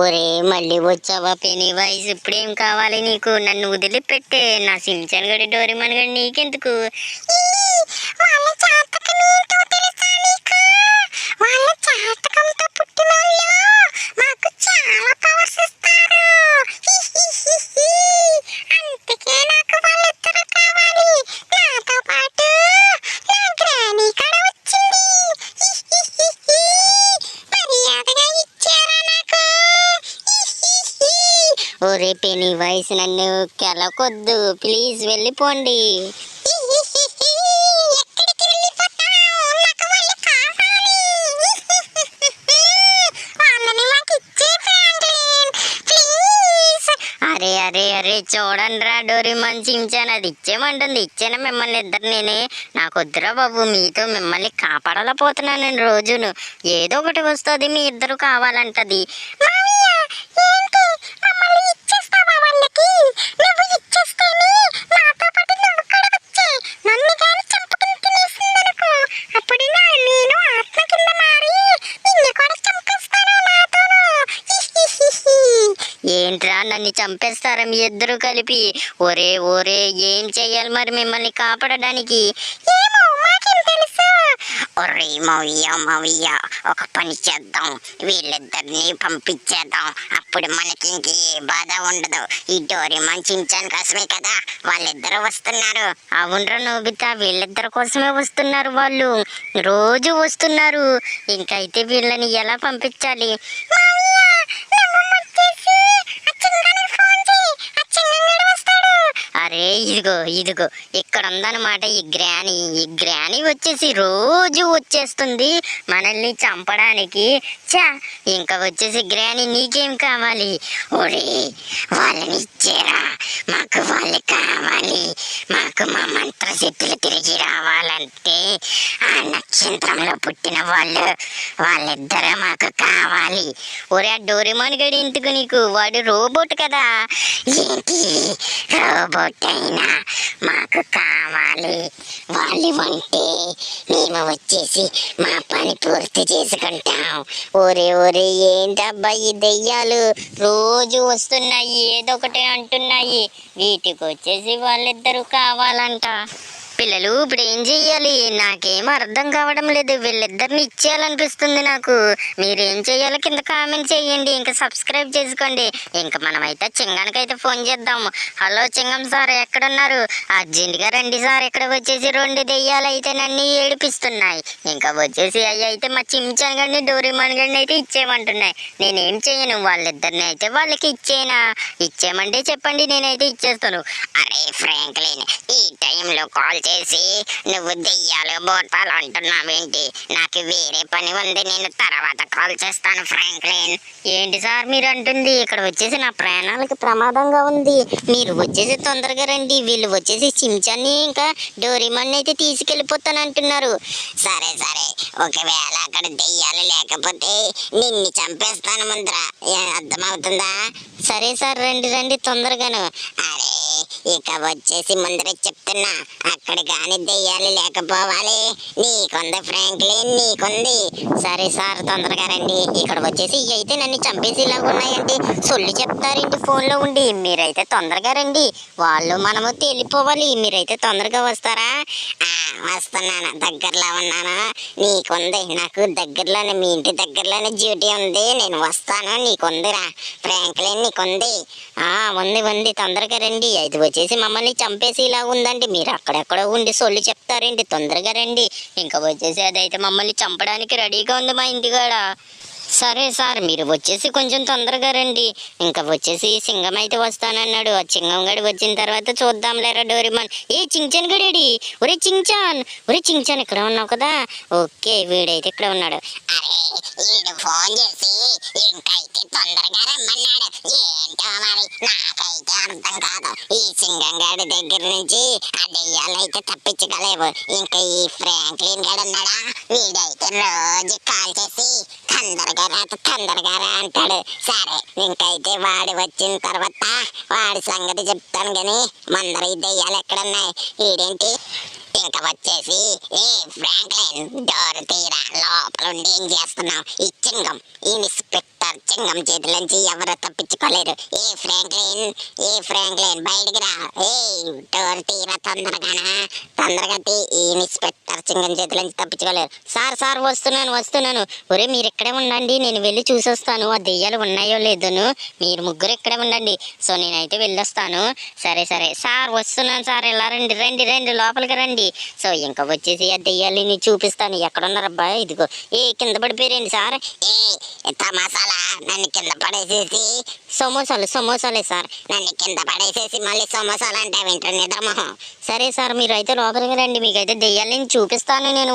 ఒరే మళ్ళీ వచ్చావా పెనీ వాయిస్? ఇప్పుడేం కావాలి నీకు? నన్ను వదిలిపెట్టే. నా సించాన్ గడి డోరేమాన్ గడి నీకెందుకు? ఒరే పెనీ వాయిస్ నన్ను కెలకొద్దు ప్లీజ్, వెళ్ళిపోండి. అరే అరే అరే చూడండి రా డోరేమాన్ చించాను, అది ఇచ్చేయమంటుంది. ఇచ్చాను మిమ్మల్ని ఇద్దరు నేనే. నాకు వద్దురా బాబు, మీతో మిమ్మల్ని కాపాడలేకపోతున్నాను నేను రోజును. ఏదో ఒకటి వస్తుంది, మీ ఇద్దరు కావాలంటది. ఏంట్రా నన్ను చంపేస్తారా మీ ఇద్దరు కలిపి? ఒరే ఒరే ఏం చెయ్యాలి మరి మిమ్మల్ని కాపాడడానికి? ఒరే మౌయ్య ఒక పని చేద్దాం, వీళ్ళిద్దరిని పంపించేద్దాం. అప్పుడు మనకి ఇంక ఏ బాధ ఉండదు. ఈ డోరేమాన్ చించాన్ కోసమే కదా వాళ్ళిద్దరు వస్తున్నారు. అవునరా నోబితా, వీళ్ళిద్దరి కోసమే వస్తున్నారు. వాళ్ళు రోజు వస్తున్నారు. ఇంకైతే వీళ్ళని ఎలా పంపించాలి? అరే ఇదిగో ఇదిగో ఇక్కడ ఉందన్నమాట ఈ గ్రాని వచ్చేసి రోజు వచ్చేస్తుంది మనల్ని చంపడానికి. చా ఇంకా వచ్చేసి గ్రాని నీకేం కావాలి? ఒరే వాళ్ళని ఇచ్చేరా, మాకు వాళ్ళు కావాలి. మాకు మా మంత్రశక్తులు తిరిగి రావాలంటే ఆ నక్షత్రంలో పుట్టిన వాళ్ళిద్దరే మాకు కావాలి. ఒరే ఆ డోరేమాన్ గడి ఎందుకు నీకు? వాడు రోబోట్ కదా. ఏంటి రోబోట్ అయినా మాకు కావాలి. వాళ్ళు అంటే మేము వచ్చేసి మా పని పూర్తి చేసుకుంటాం. ఒరే ఒరే ఏంటబ్బా ఈ దెయ్యాలు రోజు వస్తున్నాయి, ఏదో ఒకటి అంటున్నాయి. వీటికి వచ్చేసి వాళ్ళిద్దరూ కావాలంట. పిల్లలు ఇప్పుడు ఏం చెయ్యాలి? నాకేం అర్థం కావడం లేదు. వీళ్ళిద్దరిని ఇచ్చేయాలనిపిస్తుంది నాకు. మీరేం చెయ్యాలో కింద కామెంట్ చేయండి. ఇంకా సబ్స్క్రైబ్ చేసుకోండి. ఇంకా మనమైతే చింగానికైతే ఫోన్ చేద్దాము. హలో చింగం సార్ ఎక్కడున్నారు? అర్జెంట్గా రండి సార్, ఇక్కడ వచ్చేసి 2 దెయ్యాలు అయితే నన్ను ఏడిపిస్తున్నాయి. ఇంకా వచ్చేసి అవి అయితే మా చించాన్ గడిని డోరేమాన్ గడిని అయితే ఇచ్చేయమంటున్నాయి. నేనేం చెయ్యను, వాళ్ళిద్దరిని అయితే వాళ్ళకి ఇచ్చేయమంటే చెప్పండి, నేనైతే ఇచ్చేస్తాను. అరే ఫ్రాంక్లిన్, ఈ టైంలో కాల్ చేసి నువ్వు దెయ్యాలు బోటాలు అంటున్నావేంటి? నాకు వేరే పని ఉంది, నేను తర్వాత కాల్ చేస్తాను ఫ్రాంక్లిన్. ఏంటి సార్ మీరు అంటుంది? ఇక్కడ వచ్చేసి నా ప్రాణాలకు ప్రమాదంగా ఉంది. మీరు వచ్చేసి తొందరగా రండి. వీళ్ళు వచ్చేసి చించాన్ని ఇంకా డోరేమాన్ అయితే తీసుకెళ్ళిపోతానంటున్నారు. సరే సరే, ఒకవేళ అక్కడ దెయ్యాలు లేకపోతే నిన్ను చంపేస్తాను ముందర, అర్థమవుతుందా? సరే సార్ రండి రండి తొందరగాను. అరే ఇక వచ్చేసి ముందర చెప్తున్నా, అక్కడ కానీ దెయ్యాలు లేకపోవాలి. నీకుంది ఫ్రాంక్లిన్, నీకుంది. సరే సార్ తొందరగా రండి. ఇక్కడ వచ్చేసి అయితే నన్ను చంపేసేలాగా ఉన్నాయండి. సొల్లు చెప్తారేంటి ఫోన్లో ఉండి? మీరైతే తొందరగా రండి. వాళ్ళు మనము తేలిపోవాలి. మీరైతే తొందరగా వస్తారా? వస్తున్నాను, దగ్గరలో ఉన్నాను. నీకుంది, నాకు దగ్గరలోనే, మీ ఇంటి దగ్గరలోనే డ్యూటీ ఉంది. నేను వస్తాను. నీకుందిరా ఫ్రాంక్లిన్, నీకుంది. ఉంది తొందరగా రండి. ఇది వచ్చేసి మమ్మల్ని చంపేసి ఇలా ఉందండి. మీరు అక్కడెక్కడ ఉండి సొల్లు చెప్తారేంటి? తొందరగా రండి. ఇంకా వచ్చేసి అదైతే మమ్మల్ని చంపడానికి రెడీగా ఉంది మా ఇంటికాడ. సరే సార్ మీరు వచ్చేసి కొంచెం తొందరగా రండి. ఇంకా వచ్చేసి సింగం అయితే వస్తానన్నాడు. ఆ చింగం గడి వచ్చిన తర్వాత చూద్దాం లేరా డోరేమాన్. ఏ చించాన్ గడేడి? ఒరే చించాన్ ఇక్కడ ఉన్నావు కదా? ఓకే వీడైతే ఇక్కడ ఉన్నాడు. అరే వీడు ఫోన్ చేసి ఇంకైతే తొందరగా రమ్మన్నాడు. ఏంటో మరి నాకైతే అర్థం కాదు. ఈ సింగం గడి దగ్గర నుంచి ఆ దెయ్యాలైతే తప్పించగలేవు. ఇంకా ఈ ఫ్రాంక్లిన్ గడు ఉన్నాడా, వీడైతే రోజు కాల్ చేసి తొందరగా రా అంటాడు. సరే ఇంకైతే వాడు వచ్చిన తర్వాత వాడి సంగతి చెప్తాను గాని మందర ఈ దెయ్యాలు ఎక్కడున్నాయి? ఈడేంటి ఇంకా వచ్చేసి ఏ ఫ్రాంక్లిన్ డోర్ తీరా, లోపల ఉండి ఏం చేస్తున్నావు? ఈ చింగం ఈ ఇన్స్పెక్టర్ ఇన్స్పెక్టర్ చింగం చేతులంచి ఎవరు తప్పించుకోలేరు. ఏ ఫ్రాంక్లిన్ బయటికి రా. డోర్ తీరా తొందరగా తీ. ఈ ఇన్స్పెక్టర్ చింగం చేతులంచి తప్పించుకోలేరు. సార్ వస్తున్నాను. ఒరే మీరు ఇక్కడే ఉండండి, నేను వెళ్ళి చూసొస్తాను ఆ దెయ్యాలు ఉన్నాయో లేదోను. మీరు ముగ్గురు ఇక్కడే ఉండండి. సో నేనైతే వెళ్ళొస్తాను. సరే సార్ వస్తున్నాను సార్. ఇలా రండి లోపలికి రండి. సో ఇంకా వచ్చేసి ఆ దెయ్యాలని చూపిస్తాను. ఎక్కడున్నారబ్బా? ఇదిగో కింద పడిపోయారండి సార్. తమాసాలా నన్ను కింద పడేసేసి సమోసాలే సార్. నన్ను కింద పడేసేసి మళ్ళీ సమోసాలు అంటే వింటారు నిద్రమోహం. సరే సార్ మీరు అయితే లోపలికి రండి, మీకైతే దెయ్యాలని చూపిస్తాను. నేను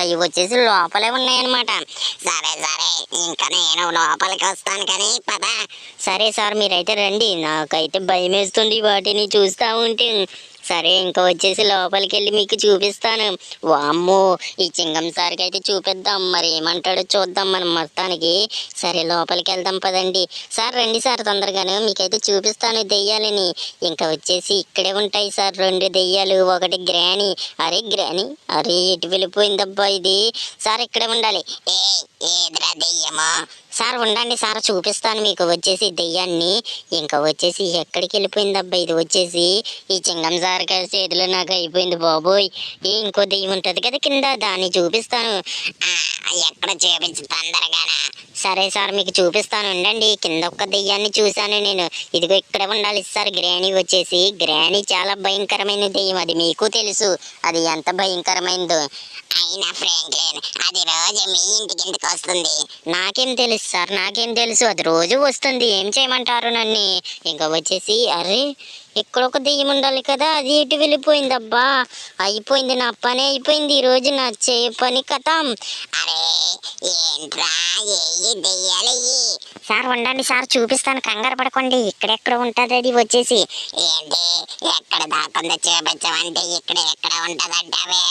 అవి వచ్చేసి లోపలే ఉన్నాయన్నమాట. సరే ఇంకా నేను లోపలికి వస్తాను కానీ పద. సరే సార్ మీరైతే రండి, నాకైతే భయం వేస్తుంది వాటిని చూస్తూ ఉంటే. సరే ఇంకా వచ్చేసి లోపలికి వెళ్ళి మీకు చూపిస్తాను. వామ్మో ఈ చింగం సార్కి అయితే చూపిద్దాం, మరి ఏమంటాడో చూద్దాం మనం మొత్తానికి. సరే లోపలికి వెళ్దాం పదండి. సార్ రండి సార్ తొందరగాను, మీకైతే చూపిస్తాను దెయ్యాలని. ఇంకా వచ్చేసి ఇక్కడే ఉంటాయి సార్ 2 దెయ్యాలు, ఒకటి గ్రాని. అరే ఎటు వెళ్ళిపోయిందబ్బా ఇది? సార్ ఇక్కడే ఉండాలి. ఏదిరా దెయ్యమో? సార్ ఉండండి సార్ చూపిస్తాను మీకు వచ్చేసి దెయ్యాన్ని. ఇంకా వచ్చేసి ఎక్కడికి వెళ్ళిపోయిందబ్బా ఇది? వచ్చేసి ఈ చింగం సార్ చేతిలో నాకు అయిపోయింది బాబోయ్. ఇంకో దెయ్యం ఉంటుంది కదా కింద, దాన్ని చూపిస్తాను. ఎక్కడ చూపించు తొందరగానా? సరే సార్ మీకు చూపిస్తాను ఉండండి. కింద ఒక్క దెయ్యాన్ని చూశాను నేను. ఇదిగో ఇక్కడ ఉండాలి సార్. గ్రాని చాలా భయంకరమైన దెయ్యం, అది మీకు తెలుసు అది ఎంత భయంకరమైందో. అయినా ఫ్రాంక్లిన్ అది రోజు మీ ఇంటికి ఎందుకు వస్తుంది? నాకేం తెలుసు అది రోజు వస్తుంది. ఏం చేయమంటారు నన్ను? ఇంకా వచ్చేసి అరే ఇక్కడ ఒక దెయ్యం ఉండాలి కదా, అది ఎటు వెళ్ళిపోయిందబ్బా? అయిపోయింది, నా పని అయిపోయింది ఈరోజు, నా పని కథం. అరే ఏంట్రా దెయ్యాలు? సార్ ఉండండి సార్ చూపిస్తాను, కంగారు పడకండి. ఇక్కడెక్కడ ఉంటుంది అది వచ్చేసి. ఏంటి ఎక్కడ దాకుందో చూపించమంటే ఎక్కడ ఉంటదంటావే?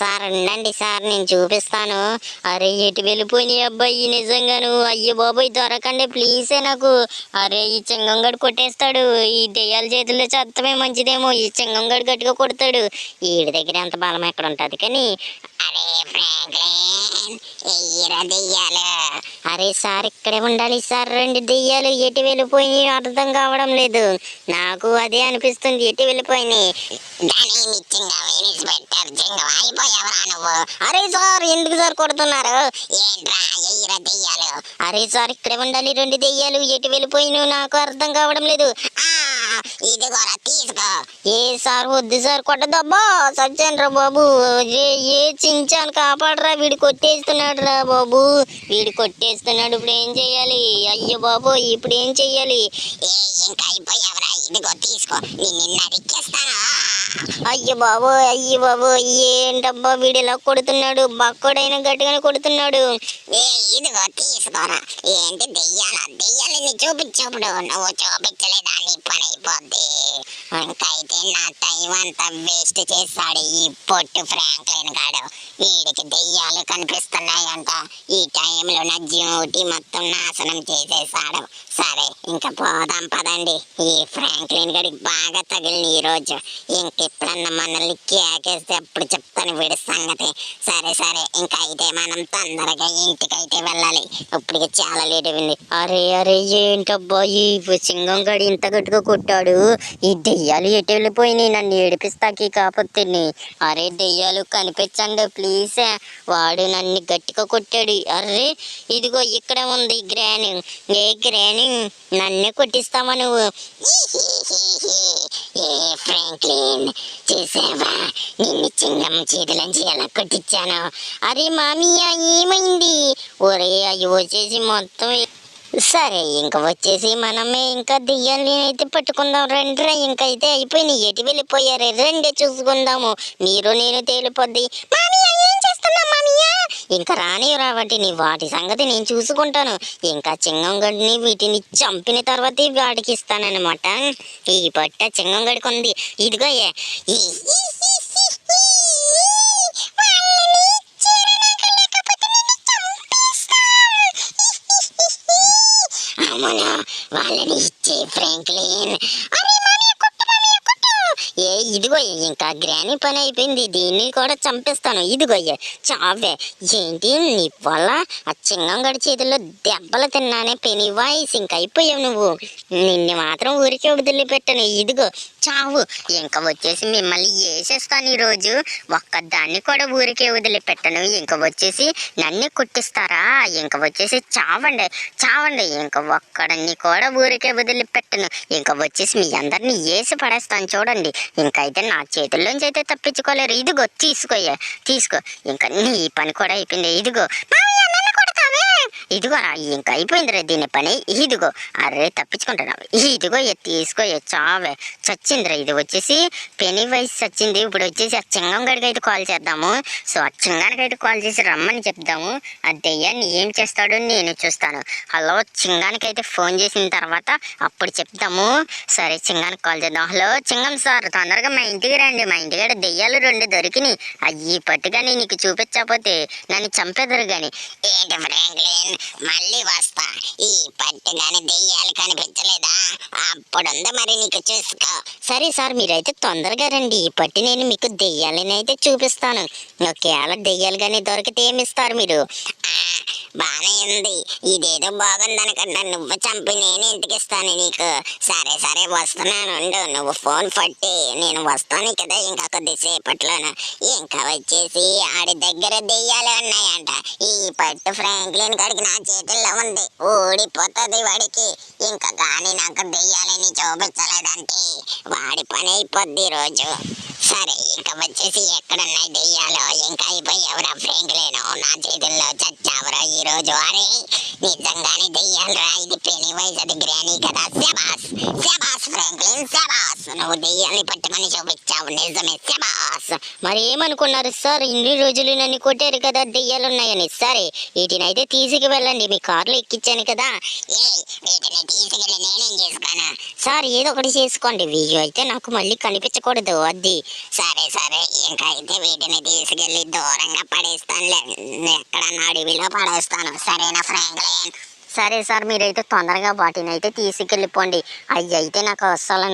సార్ ఉండండి సార్ నేను చూపిస్తాను. అరే ఎటు వెళ్ళిపోయినాయి అబ్బాయి నిజంగాను? అయ్యో బాబోయ్ దొరకండి ప్లీజే నాకు. అరే ఈ చింగంగడు కొట్టేస్తాడు, ఈ దెయ్యాల చేతుల్లో చత్తమే మంచిదేమో. ఈ చింగంగడు గట్టిగా కొడతాడు, వీడి దగ్గర ఎంత బలం ఎక్కడ ఉంటుంది కానీ. అరే ఫ్రాంక్లిన్ ఎయ్యరా దెయ్యాలు. అరే సార్ ఇక్కడే ఉండాలి సార్. 2 దెయ్యాలు ఎటు వెళ్ళిపోయి అర్థం కావడం లేదు నాకు, అదే అనిపిస్తుంది ఎటు వెళ్ళిపోయినాయి. అరే సార్ ఎందుకు సార్ కొడుతున్నారు? ఏంట్రా ఎయ్యరా దెయ్యాలు? అరే సార్ ఇక్కడే ఉండాలి 2 దెయ్యాలు ఎటు వెళ్ళిపోయినా నాకు అర్థం కావడం లేదు. ఇదిగోరా తీసుకో. ఏ సార్ వద్దు సార్ కొట్టదబ్బా, సత్యాన్రా బాబు. ఏ చించాను కాపాడరా, వీడు కొట్టేస్తున్నాడు రా బాబు, ఇప్పుడు ఏం చెయ్యాలి? అయ్యో బాబు ఇప్పుడు ఏం చెయ్యాలి? ఇంకా అయిపోయావరా, ఇదిగో తీసుకో, నిన్ను నరికేస్తాను. అయ్యో బాబు ఏంటబ్బా వీడు ఇలా కొడుతున్నాడు? బక్కడైనా గట్టిగానే కొడుతున్నాడు. ఇదిగో తీసుకోరా. ఏంటి దెయ్యాలని చూపించప్పుడు నువ్వు చూపించలేదా? నీ పని అయిపోద్ది. ఇంకైతే నా టైం అంతా వేస్ట్ చేస్తాడు ఈ పొట్టు ఫ్రాంక్లిన్ గాడు. వీడికి దెయ్యాలు కనిపిస్తున్నాయంట, ఈ టైంలో నా డ్యూటీ మొత్తం నాశనం చేసేసాడు. సరే ఇంకా పోదాం పదండి. ఈ ఫ్రాంక్లిన్ గడికి బాగా తగిలిన ఈరోజు. ఇంకెప్పుడన్నా మనల్ని కేకేస్తే అప్పుడు చెప్తాను వీడి సంగతి. సరే ఇంకా అయితే మనం తొందరగా ఇంటికైతే వెళ్ళాలి, ఇప్పటికి చాలా లేట్ అయింది. అరే ఏంటబ్బా ఈ సింగం గడి ఇంత గట్టిగా కొట్టాడు? ఈ దెయ్యాలు ఎటు వెళ్ళిపోయినాయి? నన్ను ఏడిపిస్తాకి కాకపోతే. అరే దెయ్యాలు కనిపించండి ప్లీజ్, వాడు నన్ను గట్టిగా కొట్టాడు. అరే ఇదిగో ఇక్కడ ఉంది గ్రాని. గ్రాని నన్నే కొట్టిస్తావా నువ్వు? ఫ్రాంక్లిన్ చూసావా నిన్ను చింగం చేతులంచి ఎలా కొట్టించాను? అరే మామయ్య ఏమైంది? ఒరే అవి వచ్చేసి మొత్తం. సరే ఇంక వచ్చేసి మనమే ఇంకా దెయ్యాన్ని అయితే పట్టుకుందాం రండిరా. ఇంకైతే అయిపోయినాయి, ఎటు వెళ్ళిపోయారే రండి చూసుకుందాము. మీరు నేను తేలిపోద్ది. ఏం చేస్తున్నావు మామయ్య? ఇంకా రావటిని, వాటి సంగతి నేను చూసుకుంటాను. ఇంకా చింగంగడిని వీటిని చంపిన తర్వాత వాడికి ఇస్తానన్నమాట. ఈ పట్ట చింగంగడికి ఉంది. ఇదిగో వాళ్ళని ఇచ్చే ఫ్రాంక్లిన్. ఇదిగో ఇంకా గ్రాని పని అయిపోయింది, దీన్ని కూడా చంపేస్తాను. ఇదిగో చావే. ఏంటి నీ వల్ల ఆ చింగంగడి చేతుల్లో దెబ్బలు తిన్నానే పెని వాయిస్, ఇంకా అయిపోయావు నువ్వు. నిన్ను మాత్రం ఊరికే వదిలిపెట్టను. ఇదిగో చావు. ఇంకా వచ్చేసి మిమ్మల్ని వేసేస్తాను ఈరోజు. ఒక్కదాన్ని కూడా ఊరికే వదిలిపెట్టను. ఇంకా వచ్చేసి నన్ను కొట్టిస్తారా? ఇంకా వచ్చేసి చావండి చావండి. ఇంకా ఒక్కడన్ని కూడా ఊరికే వదిలిపెట్టను. ఇంకా వచ్చేసి మీ అందరినీ వేసి పడేస్తాను చూడండి. ఇంకైతే నా చేతుల్లోంచి అయితే తప్పించుకోలేరు. ఇదిగో తీసుకో. ఇంకా నీ పని కూడా అయిపోయింది. ఇదిగో ఇదిగో ఇంకా అయిపోయిందిరా దీని పని. ఇదిగో అరే తప్పించుకుంటున్నావు. ఇదిగో తీసుకో చావే. చచ్చిందిరా. ఇది వచ్చేసి పెనీ వయసు చచ్చింది. ఇప్పుడు వచ్చేసి ఆ చింగంగడికి అయితే కాల్ చేద్దాము. సో ఆ చింగానికి అయితే కాల్ చేసి రమ్మని చెప్దాము. ఆ దెయ్యాన్ని ఏం చేస్తాడో నేను చూస్తాను. హలో చింగానికి అయితే ఫోన్ చేసిన తర్వాత అప్పుడు చెప్తాము. సరే చింగానికి కాల్ చేద్దాం. హలో చింగం సార్, తొందరగా మా ఇంటికి రండి. మా ఇంటికాడ దెయ్యాలు 2 దొరికినాయి. అయ్యి పట్టుగాని నీకు చూపించకపోతే నన్ను చంపేదరు గాని. ఏంటి ఫ్రాంక్లిన్, మళ్ళీ వస్తా. ఈ పట్టుగానే దెయ్యాలు కనిపించలేదా? అప్పుడుందా మరి నీకు, చూసుకో. సరే సార్, మీరైతే తొందరగా రండి. ఈ పట్టి నేను మీకు దెయ్యాలని అయితే చూపిస్తాను. ఒకవేళ దెయ్యాలు కానీ దొరికితే ఏమిస్తారు మీరు? బానే ఉంది. ఇదేదో బాగుందనుకుంటా. నువ్వు చంపి నేను ఎందుకు ఇస్తాను నీకు? సరే వస్తున్నాను ఉండు. నువ్వు ఫోన్ పట్టి నేను వస్తాను కదా ఇంకా కొద్దిసేపట్లోను. ఇంకా వచ్చేసి ఆడి దగ్గర దెయ్యాలు ఉన్నాయంట. ఈ పట్టు ఫ్రాంక్లిన్ గడికి నా చేతుల్లో ఉంది. ఊడిపోతుంది వాడికి. ఇంకా కానీ నాకు దెయ్యాలని చూపించలేదంటే వాడి పని అయిపోద్ది రోజు. సరే ఇంకా వచ్చేసి ఎక్కడున్నాయి దెయ్యాలు? ఇంకా అయిపోయావురా ఫ్రాంక్లిన్, నా చేతుల్లో చచ్చావురా ఈ రోజు. అరే నిజంగానే దెయ్యాలురా. ఇది పెనీ వైజ్, అది గ్రానీ కదా. శబాస్ ఫ్రాంక్లిన్, శబాస్. నువ్వు దెయ్యాల్ని పట్టుకొని చూపించావు, నిజమే, శబాస్. మరి ఏమనుకున్నారు సార్? ఇన్ని రోజులు నన్ను కొట్టారు కదా దెయ్యాలు ఉన్నాయని. సరే వీటినైతే తీసుకు వెళ్ళండి, మీ కార్లో ఎక్కించాను కదా. వీటిని తీసుకెళ్ళి నేనేం చేసుకోను? సార్ ఏదో ఒకటి చేసుకోండి, వీడియో అయితే నాకు మళ్ళీ కనిపించకూడదు. అది సరే ఇంకా అయితే వీటిని తీసుకెళ్లి దూరంగా పడేస్తానులే. ఎక్కడన్నా అడవిలో పడేస్తాను. సరేనా ఫ్రాంక్లిన్? సరే సార్, మీరైతే తొందరగా వాటిని అయితే తీసుకెళ్ళిపోండి. అవి అయితే నాకు అస్సలు